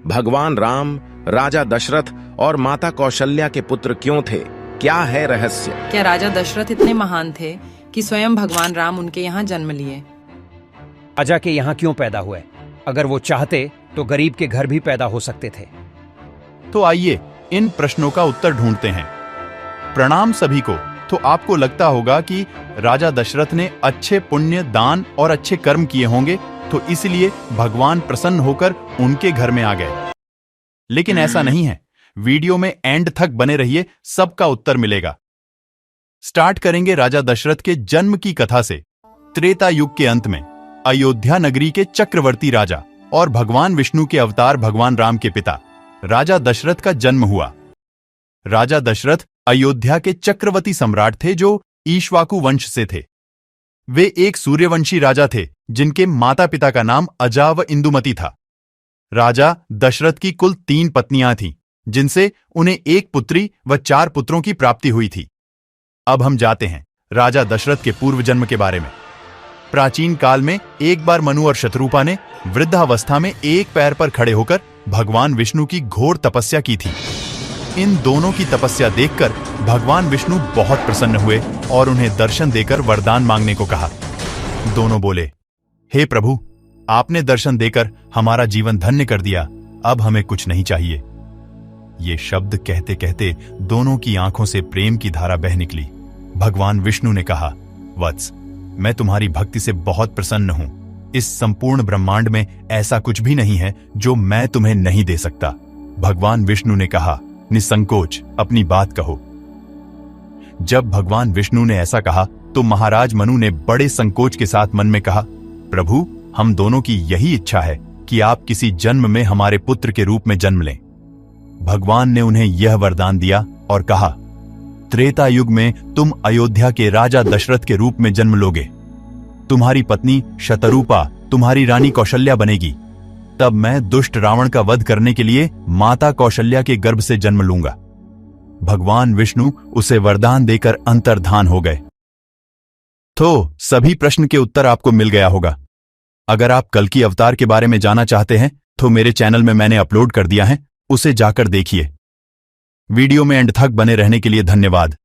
भगवान राम राजा दशरथ और माता कौशल्या के पुत्र क्यों थे? क्या है रहस्य? क्या राजा दशरथ इतने महान थे कि स्वयं भगवान राम उनके यहाँ जन्म लिए? राजा के यहाँ क्यों पैदा हुए? अगर वो चाहते तो गरीब के घर भी पैदा हो सकते थे। तो आइए इन प्रश्नों का उत्तर ढूंढते हैं। प्रणाम सभी को। तो आपको लगता होगा कि राजा दशरथ ने अच्छे पुण्य, दान और अच्छे कर्म किए होंगे, तो इसलिए भगवान प्रसन्न होकर उनके घर में आ गए। लेकिन ऐसा नहीं है। वीडियो में एंड तक बने रहिए, सबका उत्तर मिलेगा। स्टार्ट करेंगे राजा दशरथ के जन्म की कथा से। त्रेता युग के अंत में अयोध्या नगरी के चक्रवर्ती राजा और भगवान विष्णु के अवतार भगवान राम के पिता राजा दशरथ का जन्म हुआ। राजा दशरथ अयोध्या के चक्रवर्ती सम्राट थे जो ईक्ष्वाकु वंश से थे। वे एक सूर्यवंशी राजा थे जिनके माता पिता का नाम अजा व इंदुमती था। राजा दशरथ की कुल 3 पत्नियां थीं, जिनसे उन्हें 1 पुत्री व 4 पुत्रों की प्राप्ति हुई थी। अब हम जाते हैं राजा दशरथ के पूर्व जन्म के बारे में। प्राचीन काल में एक बार मनु और शत्रुपा ने वृद्धावस्था में एक पैर पर खड़े होकर भगवान विष्णु की घोर तपस्या की थी। इन दोनों की तपस्या देखकर भगवान विष्णु बहुत प्रसन्न हुए और उन्हें दर्शन देकर वरदान मांगने को कहा। दोनों बोले, हे प्रभु, आपने दर्शन देकर हमारा जीवन धन्य कर दिया, अब हमें कुछ नहीं चाहिए। ये शब्द कहते कहते दोनों की आंखों से प्रेम की धारा बह निकली। भगवान विष्णु ने कहा, वत्स, मैं तुम्हारी भक्ति से बहुत प्रसन्न हूं। इस संपूर्ण ब्रह्मांड में ऐसा कुछ भी नहीं है जो मैं तुम्हें नहीं दे सकता। भगवान विष्णु ने कहा, निसंकोच अपनी बात कहो। जब भगवान विष्णु ने ऐसा कहा तो महाराज मनु ने बड़े संकोच के साथ मन में कहा, प्रभु, हम दोनों की यही इच्छा है कि आप किसी जन्म में हमारे पुत्र के रूप में जन्म लें। भगवान ने उन्हें यह वरदान दिया और कहा, त्रेता युग में तुम अयोध्या के राजा दशरथ के रूप में जन्म लोगे। तुम्हारी पत्नी शतरूपा तुम्हारी रानी कौशल्या बनेगी। तब मैं दुष्ट रावण का वध करने के लिए माता कौशल्या के गर्भ से जन्म लूंगा। भगवान विष्णु उसे वरदान देकर अंतर्धान हो गए। तो सभी प्रश्न के उत्तर आपको मिल गया होगा। अगर आप कल्कि अवतार के बारे में जानना चाहते हैं तो मेरे चैनल में मैंने अपलोड कर दिया है, उसे जाकर देखिए। वीडियो में एंड तक बने रहने के लिए धन्यवाद।